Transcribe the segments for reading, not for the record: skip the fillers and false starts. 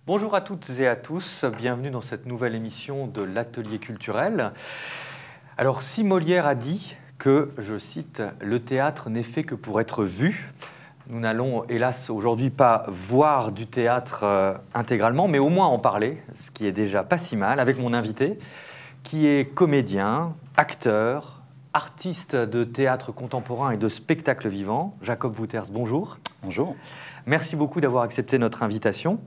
Bonjour à toutes et à tous, bienvenue dans cette nouvelle émission de l'Atelier culturel. Alors, si Molière a dit que, je cite, « le théâtre n'est fait que pour être vu », nous n'allons hélas aujourd'hui pas voir du théâtre intégralement, mais au moins en parler, ce qui est déjà pas si mal, avec mon invité, qui est comédien, acteur, artiste de théâtre contemporain et de spectacle vivant. Jacob Wouters, bonjour. Bonjour. Merci beaucoup d'avoir accepté notre invitation.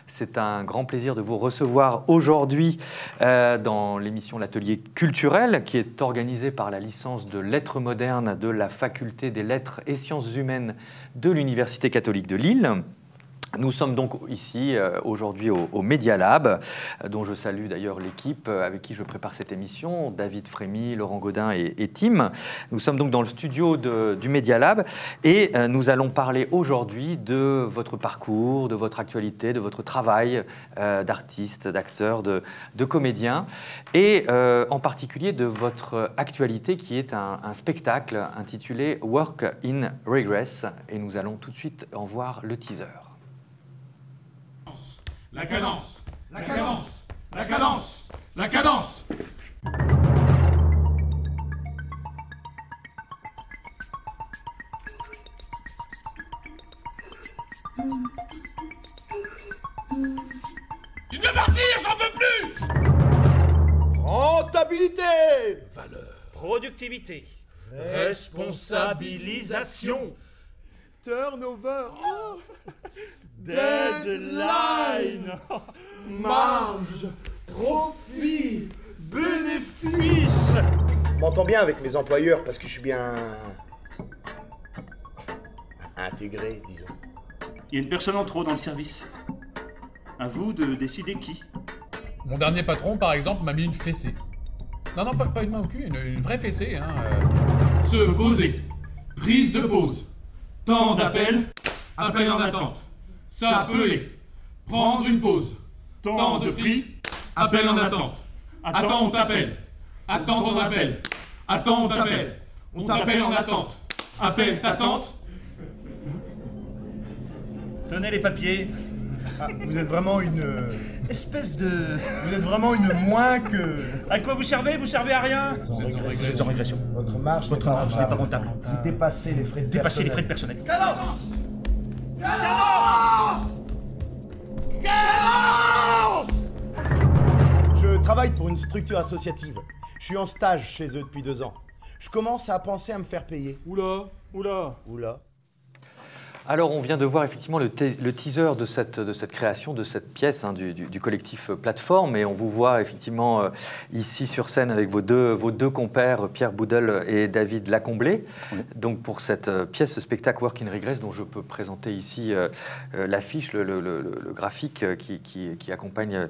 C'est un grand plaisir de vous recevoir aujourd'hui dans l'émission L'Atelier culturel, qui est organisée par la licence de lettres modernes de la Faculté des lettres et sciences humaines de l'Université catholique de Lille. Nous sommes donc ici aujourd'hui au Media Lab, dont je salue d'ailleurs l'équipe avec qui je prépare cette émission, David Frémy, Laurent Gaudin et Tim. Nous sommes donc dans le studio du Media Lab et nous allons parler aujourd'hui de votre parcours, de votre actualité, de votre travail d'artiste, d'acteur, de comédien et en particulier de votre actualité qui est un spectacle intitulé Work in Regress et nous allons tout de suite en voir le teaser. La cadence, la cadence, la cadence, la cadence. Je veux partir, j'en peux plus. Rentabilité. Valeur. Productivité. Responsabilisation. Turnover. Deadline. Marge. Profit. Bénéfice. Je m'entends bien avec mes employeurs parce que je suis bien intégré, disons. Il y a une personne en trop dans le service. À vous de décider qui. Mon dernier patron, par exemple, m'a mis une fessée. Non, pas une main au cul, une vraie fessée, hein. Se poser. Prise de pause. Temps d'appel. Appel en attente. S'appeler. Prendre une pause. Temps de prix. Appel en attente. Attends, on t'appelle. Attends ton appel. Attends, on t'appelle. On t'appelle en attente. Appel, t'attente. Tenez les papiers. Ah, vous êtes vraiment une... Espèce de... Vous êtes vraiment une moins que... À quoi vous servez? Vous servez à rien? Vous êtes en Vous êtes en régression. Votre marge Votre marge n'est pas rentable. Vous dépassez les frais de Dépassez les frais personnel. de personnel. Je travaille pour une structure associative. Je suis en stage chez eux depuis 2 ans. Je commence à penser à me faire payer. Oula. Oula. Alors, on vient de voir effectivement le teaser de cette création, de cette pièce du collectif Plateforme. Et on vous voit effectivement ici sur scène avec vos deux compères, Pierre Boudel et David Lacomblé. Oui. Donc, pour cette pièce, ce spectacle Work in Regress, dont je peux présenter ici l'affiche, le graphique qui accompagne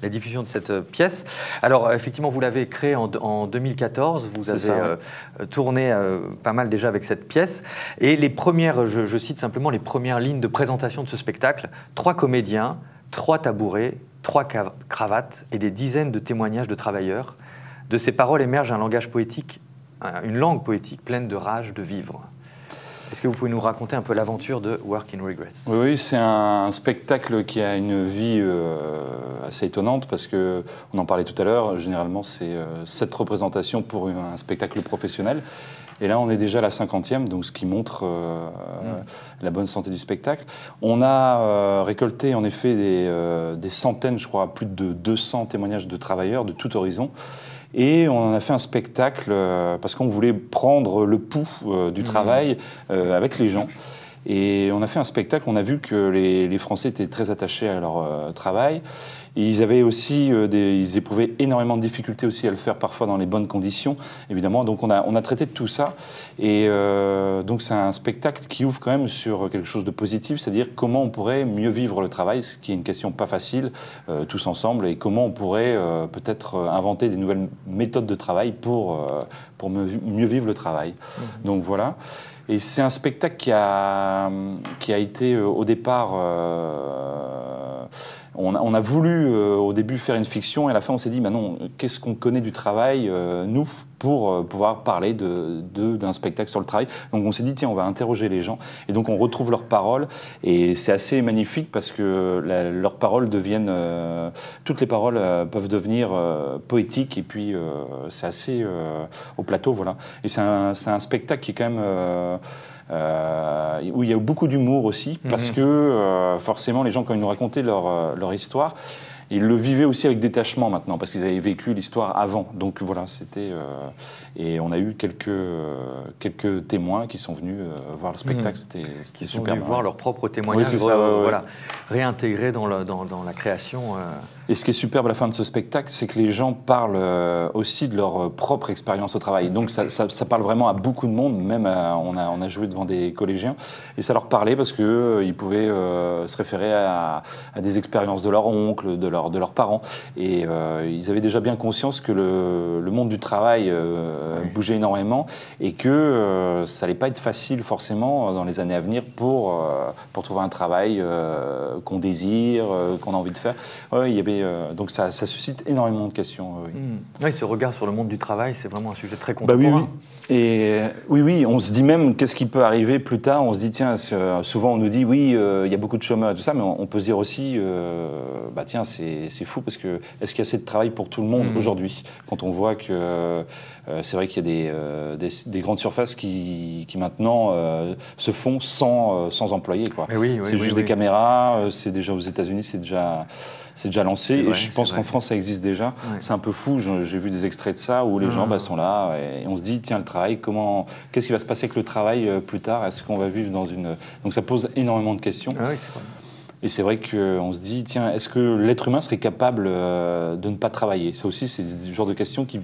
la diffusion de cette pièce. Alors, effectivement, vous l'avez créé en 2014. Vous avez tourné pas mal déjà avec cette pièce. Et les premières, je cite simplement, les premières lignes de présentation de ce spectacle, 3 comédiens, 3 tabourets, 3 cravates et des dizaines de témoignages de travailleurs. De ces paroles émerge un langage poétique, une langue poétique pleine de rage de vivre. Est-ce que vous pouvez nous raconter un peu l'aventure de Work in Regress? Oui, c'est un spectacle qui a une vie assez étonnante parce qu'on en parlait tout à l'heure, généralement c'est 7 représentations pour un spectacle professionnel. Et là, on est déjà à la 50e, donc ce qui montre la bonne santé du spectacle. On a récolté en effet des centaines, je crois, plus de 200 témoignages de travailleurs de tout horizon. Et on en a fait un spectacle parce qu'on voulait prendre le pouls du travail avec les gens. Et on a fait un spectacle, on a vu que les Français étaient très attachés à leur travail. Et ils avaient aussi ils éprouvaient énormément de difficultés aussi à le faire parfois dans les bonnes conditions, évidemment. Donc on a traité de tout ça. Et donc c'est un spectacle qui ouvre quand même sur quelque chose de positif, c'est-à-dire comment on pourrait mieux vivre le travail, ce qui est une question pas facile, tous ensemble, et comment on pourrait peut-être inventer des nouvelles méthodes de travail pour mieux vivre le travail. Donc voilà. Et c'est un spectacle qui a été au départ on a voulu au début faire une fiction et à la fin on s'est dit, bah non, qu'est-ce qu'on connaît du travail, nous, pour pouvoir parler d'un spectacle sur le travail. Donc on s'est dit, tiens, on va interroger les gens. Et donc on retrouve leurs paroles. Et c'est assez magnifique parce que leurs paroles deviennent... toutes les paroles peuvent devenir poétiques. Et puis c'est assez au plateau, voilà. Et c'est un spectacle qui est quand même... où il y a beaucoup d'humour aussi, parce que forcément les gens, quand ils nous racontaient leur histoire, ils le vivaient aussi avec détachement maintenant, parce qu'ils avaient vécu l'histoire avant. Donc voilà, c'était... et on a eu quelques témoins qui sont venus voir le spectacle, c'était Qui sont super. venus voir leur propre témoignage, oui, c'est ça, voilà, réintégré dans la création. Et ce qui est superbe à la fin de ce spectacle, c'est que les gens parlent aussi de leur propre expérience au travail. Donc ça parle vraiment à beaucoup de monde, même on a joué devant des collégiens, et ça leur parlait parce qu'ils pouvaient se référer à des expériences de leur oncle, de leurs parents. Et ils avaient déjà bien conscience que le monde du travail bougeait énormément et que ça n'allait pas être facile forcément dans les années à venir pour trouver un travail qu'on désire, qu'on a envie de faire. Ouais, il y avait, donc ça suscite énormément de questions. Oui. Oui, ce regard sur le monde du travail, c'est vraiment un sujet très contemporain. Bah oui. Et oui, on se dit même qu'est-ce qui peut arriver plus tard. On se dit, tiens, souvent on nous dit, oui, il y a beaucoup de chômeurs et tout ça, mais on peut se dire aussi, bah tiens, c'est fou parce que est-ce qu'il y a assez de travail pour tout le monde aujourd'hui? Quand on voit que c'est vrai qu'il y a des grandes surfaces qui maintenant se font sans employés, quoi. C'est juste des caméras, c'est déjà aux États-Unis, c'est déjà lancé. Vrai, et je pense qu'en France, ça existe déjà. Ouais. C'est un peu fou. J'ai vu des extraits de ça où les gens sont là et on se dit, tiens, le travail, qu'est-ce qui va se passer avec le travail plus tard? Est-ce qu'on va vivre dans une... Donc ça pose énormément de questions. Ah oui, c'est vrai. Et c'est vrai qu'on se dit, tiens, est-ce que l'être humain serait capable de ne pas travailler? Ça aussi, c'est le genre de question qui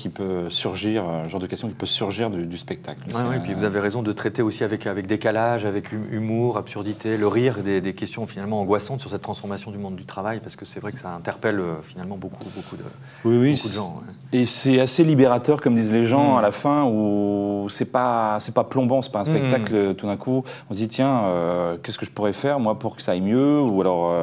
peut surgir, genre de question qui peut surgir du spectacle. Et puis vous avez raison de traiter aussi avec décalage, avec humour, absurdité, le rire, des questions finalement angoissantes sur cette transformation du monde du travail, parce que c'est vrai que ça interpelle finalement beaucoup de gens. Ouais. Et c'est assez libérateur, comme disent les gens à la fin, où c'est pas plombant, c'est pas un spectacle. Tout d'un coup, on se dit tiens, qu'est-ce que je pourrais faire moi pour que ça aille mieux, ou alors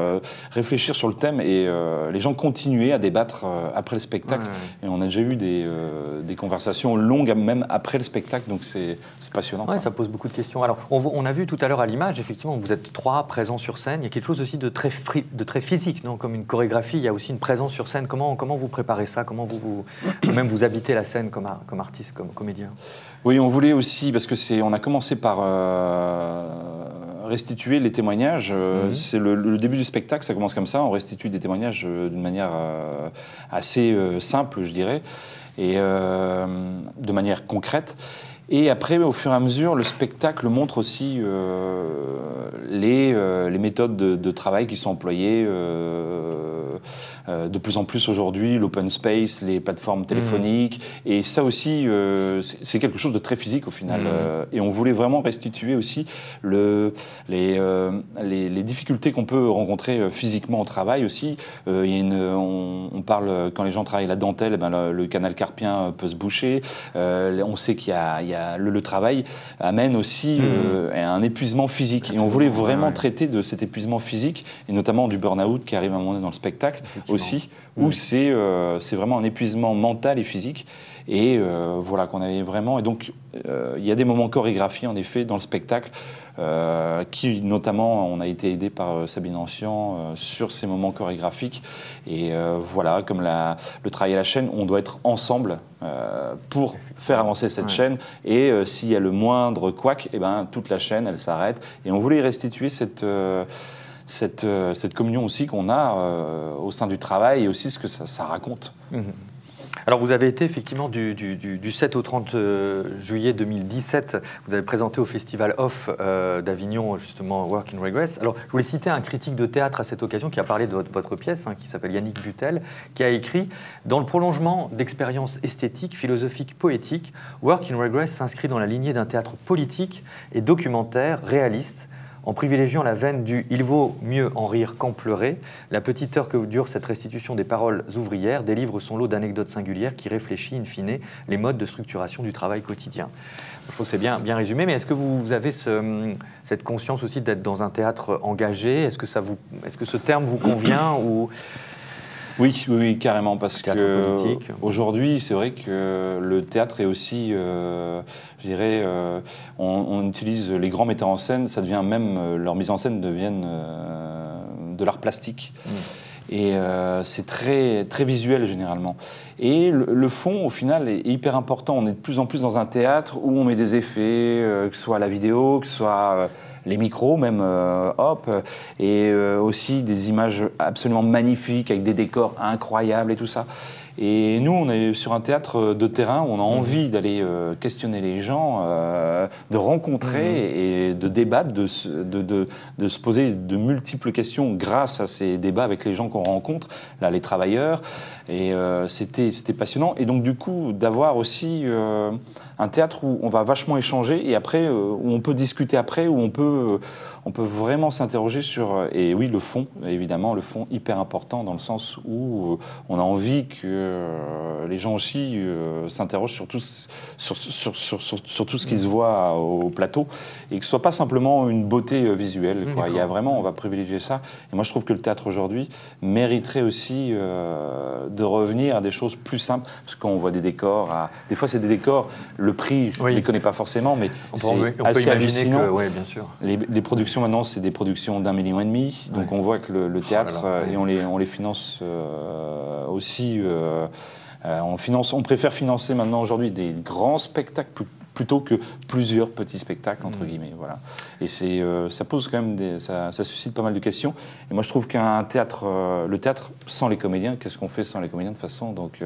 réfléchir sur le thème. Et les gens continuaient à débattre après le spectacle. Et on a déjà eu des conversations longues même après le spectacle, donc c'est passionnant. Ouais, ça pose beaucoup de questions. Alors, on a vu tout à l'heure à l'image, effectivement, vous êtes 3 présents sur scène. Il y a quelque chose aussi de très physique, non? Comme une chorégraphie, il y a aussi une présence sur scène. Comment vous préparez ça? Comment même vous habitez la scène comme artiste, comme comédien? Oui, on voulait aussi, parce que on a commencé par restituer les témoignages. C'est le début du spectacle, ça commence comme ça. On restitue des témoignages d'une manière assez simple, je dirais, et de manière concrète. Et après, au fur et à mesure, le spectacle montre aussi les méthodes de travail qui sont employées de plus en plus aujourd'hui, l'open space, les plateformes téléphoniques. Et ça aussi, c'est quelque chose de très physique au final. Et on voulait vraiment restituer aussi les difficultés qu'on peut rencontrer physiquement au travail aussi. On parle, quand les gens travaillent la dentelle, eh ben, le canal carpien peut se boucher. On sait qu'il y a le travail amène aussi un épuisement physique. Et on voulait vraiment traiter de cet épuisement physique, et notamment du burn-out qui arrive à un moment donné dans le spectacle aussi, où c'est vraiment un épuisement mental et physique. Et voilà, qu'on avait vraiment... Et donc, il y a des moments chorégraphiés, en effet, dans le spectacle, qui, notamment, on a été aidé par Sabine Ancian sur ces moments chorégraphiques. Et voilà, comme le travail à la chaîne, on doit être ensemble pour faire avancer cette chaîne. Et s'il y a le moindre couac, eh ben, toute la chaîne, elle s'arrête. Et on voulait restituer cette communion aussi qu'on a au sein du travail, et aussi ce que ça raconte. Alors vous avez été effectivement du 7 au 30 juillet 2017, vous avez présenté au Festival Off d'Avignon justement Work in Regress. Alors je voulais citer un critique de théâtre à cette occasion qui a parlé de votre pièce, qui s'appelle Yannick Butel, qui a écrit « Dans le prolongement d'expériences esthétiques, philosophiques, poétiques, Work in Regress s'inscrit dans la lignée d'un théâtre politique et documentaire réaliste, En privilégiant la veine du « il vaut mieux en rire qu'en pleurer », la petite heure que dure cette restitution des paroles ouvrières délivre son lot d'anecdotes singulières qui réfléchit in fine les modes de structuration du travail quotidien. Je trouve que c'est bien résumé, mais est-ce que vous avez cette conscience aussi d'être dans un théâtre engagé? Est-ce que ce terme vous convient ou... Oui, carrément, parce que politique. Aujourd'hui, c'est vrai que le théâtre est aussi, je dirais, on utilise les grands metteurs en scène, ça devient même, leur mise en scène deviennent de l'art plastique. Et c'est très, très visuel généralement. Et le fond, au final, est hyper important. On est de plus en plus dans un théâtre où on met des effets, que ce soit la vidéo, que ce soit les micros même, et aussi des images absolument magnifiques avec des décors incroyables et tout ça. Et nous, on est sur un théâtre de terrain où on a envie d'aller questionner les gens, de rencontrer et de débattre, de se poser de multiples questions grâce à ces débats avec les gens qu'on rencontre, là, les travailleurs. Et c'était passionnant. Et donc, du coup, d'avoir aussi un théâtre où on va vachement échanger et après, où on peut discuter après, où on peut vraiment s'interroger sur... Et oui, le fond, évidemment, le fond hyper important dans le sens où on a envie que les gens aussi s'interrogent sur tout ce qui se voit au plateau et que ce soit pas simplement une beauté visuelle, quoi. Il y a vraiment, on va privilégier ça. Et moi, je trouve que le théâtre aujourd'hui mériterait aussi de revenir à des choses plus simples. Parce qu'on voit des décors, des fois c'est des décors, le prix, je ne les connais pas forcément, mais c'est assez hallucinant. Oui, bien sûr. Les productions maintenant, c'est des productions d'1,5 million. Donc on voit que le théâtre, et on les finance aussi. On préfère financer maintenant aujourd'hui des grands spectacles plutôt que plusieurs petits spectacles, entre guillemets. Voilà. Et ça pose quand même ça suscite pas mal de questions. Et moi, je trouve qu'un théâtre, le théâtre sans les comédiens, qu'est-ce qu'on fait sans les comédiens de toute façon? Donc,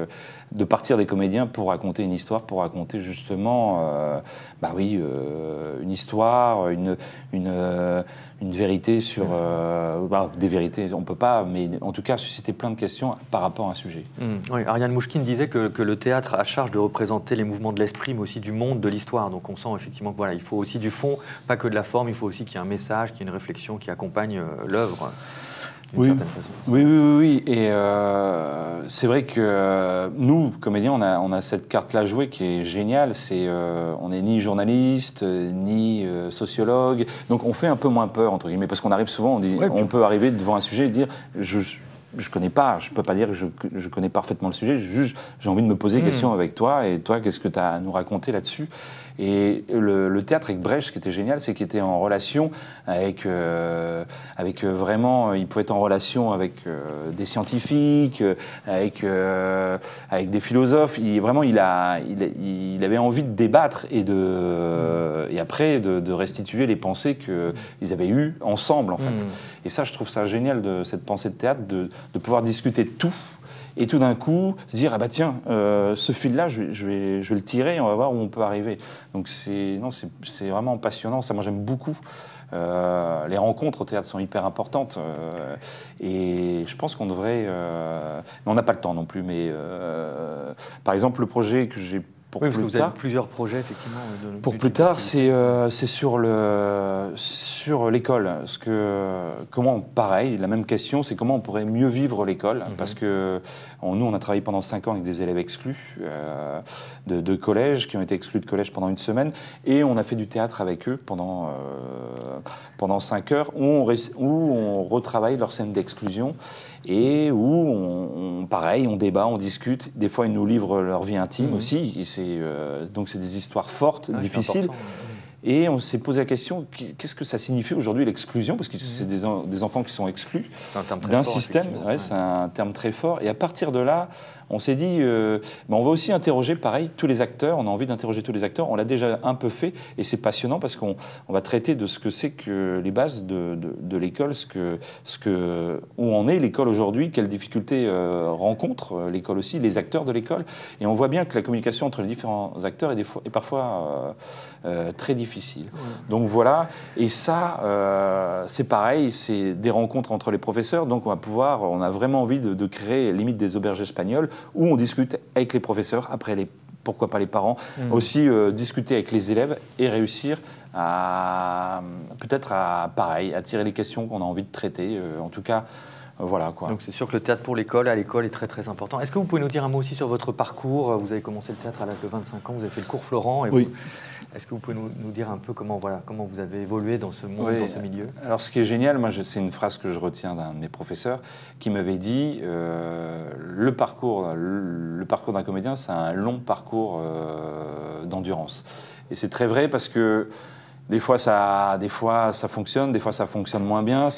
de partir des comédiens pour raconter une histoire, pour raconter justement, une histoire, une vérité sur... des vérités, on ne peut pas, mais en tout cas, susciter plein de questions par rapport à un sujet. Oui, Ariane Mouchkine disait que le théâtre a charge de représenter les mouvements de l'esprit, mais aussi du monde, de l'histoire. Donc on sent effectivement que voilà, il faut aussi du fond, pas que de la forme, il faut aussi qu'il y ait un message, qu'il y ait une réflexion qui accompagne l'œuvre. Oui. Et c'est vrai que nous, comédiens, on a cette carte-là à jouer qui est géniale. On n'est ni journaliste, ni sociologue. Donc on fait un peu moins peur, entre guillemets, parce qu'on arrive souvent, on peut arriver devant un sujet et dire je connais pas, je peux pas dire que je connais parfaitement le sujet, j'ai envie de me poser des questions avec toi, et toi, qu'est-ce que tu as à nous raconter là-dessus? Et le théâtre avec Brecht, ce qui était génial, c'est qu'il était en relation avec vraiment, il pouvait être en relation avec des scientifiques, avec des philosophes. Il avait envie de débattre et après de restituer les pensées qu'ils avaient eues ensemble, en fait. Et ça, je trouve ça génial de cette pensée de théâtre, de pouvoir discuter de tout. Et tout d'un coup, se dire, ah bah tiens, ce fil-là, je vais le tirer et on va voir où on peut arriver. Donc c'est vraiment passionnant, ça moi j'aime beaucoup. Les rencontres au théâtre sont hyper importantes et je pense qu'on devrait... mais on n'a pas le temps non plus, mais par exemple, le projet que j'ai pour plus vous tard... avez plusieurs projets, effectivement. Pour plus tard, c'est sur l'école. Pareil, la même question, c'est comment on pourrait mieux vivre l'école. Parce que nous, on a travaillé pendant 5 ans avec des élèves exclus de collège, qui ont été exclus de collège pendant 1 semaine. Et on a fait du théâtre avec eux pendant 5 heures, où on retravaille leur scène d'exclusion. Et où, pareil, on débat, on discute. Des fois, ils nous livrent leur vie intime aussi. Et donc, c'est des histoires fortes, difficiles. Et on s'est posé la question, qu'est-ce que ça signifie aujourd'hui l'exclusion? Parce que c'est des enfants qui sont exclus d'un système. C'est un terme très fort. Et à partir de là, on s'est dit, on va aussi interroger, pareil, tous les acteurs. On a envie d'interroger tous les acteurs. On l'a déjà un peu fait. Et c'est passionnant parce qu'on va traiter de ce que c'est que les bases de l'école, où en est l'école aujourd'hui, quelles difficultés rencontre l'école aussi, les acteurs de l'école. Et on voit bien que la communication entre les différents acteurs est parfois très difficile. Donc voilà. Et ça, c'est pareil, c'est des rencontres entre les professeurs. Donc on a vraiment envie de créer limite des auberges espagnoles où on discute avec les professeurs après les pourquoi pas les parents, aussi discuter avec les élèves et réussir à peut-être pareil, à tirer les questions qu'on a envie de traiter. En tout cas, voilà quoi. Donc c'est sûr que le théâtre pour l'école, à l'école, est très très important. Est-ce que vous pouvez nous dire un mot aussi sur votre parcours? Vous avez commencé le théâtre à l'âge de 25 ans, vous avez fait le cours Florent. Et Oui. Est-ce que vous pouvez nous dire un peu comment vous avez évolué dans ce monde, dans ce milieu? Alors ce qui est génial, moi c'est une phrase que je retiens d'un de mes professeurs qui m'avait dit le parcours d'un comédien, c'est un long parcours d'endurance. Et c'est très vrai parce que des fois ça fonctionne, des fois ça fonctionne moins bien.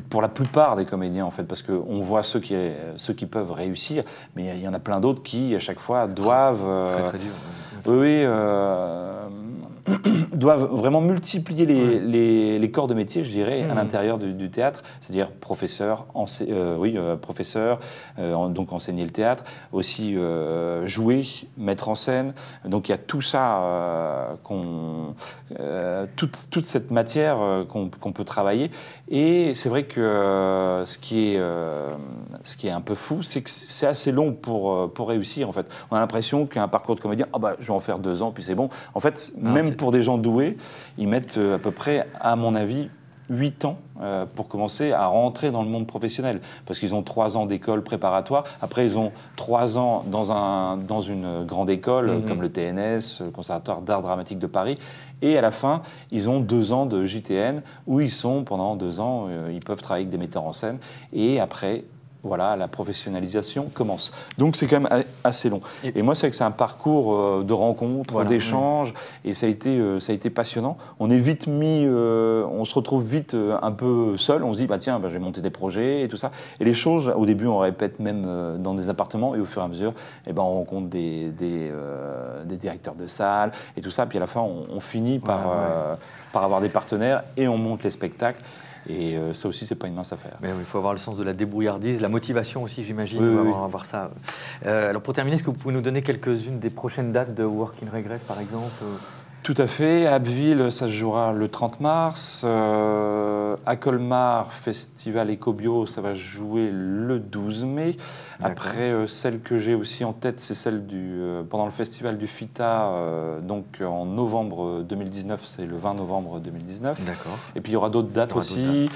Pour la plupart des comédiens en fait, parce qu'on voit ceux qui peuvent réussir, mais il y en a plein d'autres qui à chaque fois doivent Très très dur. doivent vraiment multiplier les corps de métier, je dirais, à l'intérieur du théâtre, c'est-à-dire professeur, donc enseigner le théâtre, aussi jouer, mettre en scène. Donc il y a tout ça, toute cette matière qu'on peut travailler. Et c'est vrai que ce qui est un peu fou, c'est que c'est assez long pour réussir, en fait. On a l'impression qu'un parcours de comédien, je vais en faire 2 ans, puis c'est bon. En fait, même pour des gens doués, ils mettent à peu près, à mon avis, 8 ans pour commencer à rentrer dans le monde professionnel. Parce qu'ils ont 3 ans d'école préparatoire. Après, ils ont 3 ans dans une grande école, comme le TNS, le Conservatoire d'Art Dramatique de Paris. Et à la fin, ils ont 2 ans de JTN, où ils sont, pendant 2 ans, ils peuvent travailler avec des metteurs en scène. Et après, voilà, la professionnalisation commence. Donc c'est quand même assez long. Et moi, c'est vrai que c'est un parcours de rencontres, d'échanges, et ça a été passionnant. On se retrouve vite un peu seul. On se dit, je vais monter des projets et tout ça. Et les choses, au début, on répète même dans des appartements, et au fur et à mesure, on rencontre des directeurs de salle et tout ça. Puis à la fin, on finit par avoir des partenaires et on monte les spectacles. Et ça aussi, c'est pas une mince affaire. Mais il faut avoir le sens de la débrouillardise, la motivation aussi, j'imagine, avoir ça. Alors pour terminer, est-ce que vous pouvez nous donner quelques-unes des prochaines dates de Work in Regress, par exemple? Tout à fait. À Abbeville, ça se jouera le 30 mars. À Colmar, Festival Ecobio, ça va se jouer le 12 mai. Après, celle que j'ai aussi en tête, c'est celle pendant le Festival du FITA, donc en novembre 2019, c'est le 20 novembre 2019. D'accord. Et puis il y aura d'autres dates aussi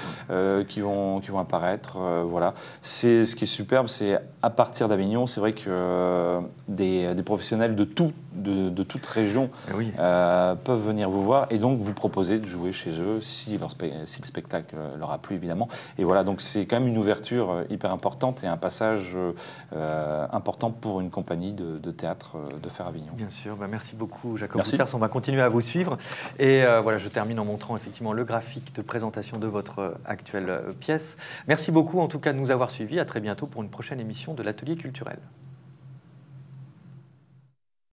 qui vont apparaître. Voilà. Ce qui est superbe, c'est à partir d'Avignon, c'est vrai que des professionnels de toute région peuvent venir vous voir et donc vous proposer de jouer chez eux si le spectacle leur a plu, évidemment. Et voilà, donc c'est quand même une ouverture hyper importante et un passage important pour une compagnie de théâtre de faire Avignon. Bien sûr, merci beaucoup Jacob Bouters, on va continuer à vous suivre. Et voilà, je termine en montrant effectivement le graphique de présentation de votre actuelle pièce. Merci beaucoup en tout cas de nous avoir suivis, à très bientôt pour une prochaine émission de l'Atelier culturel.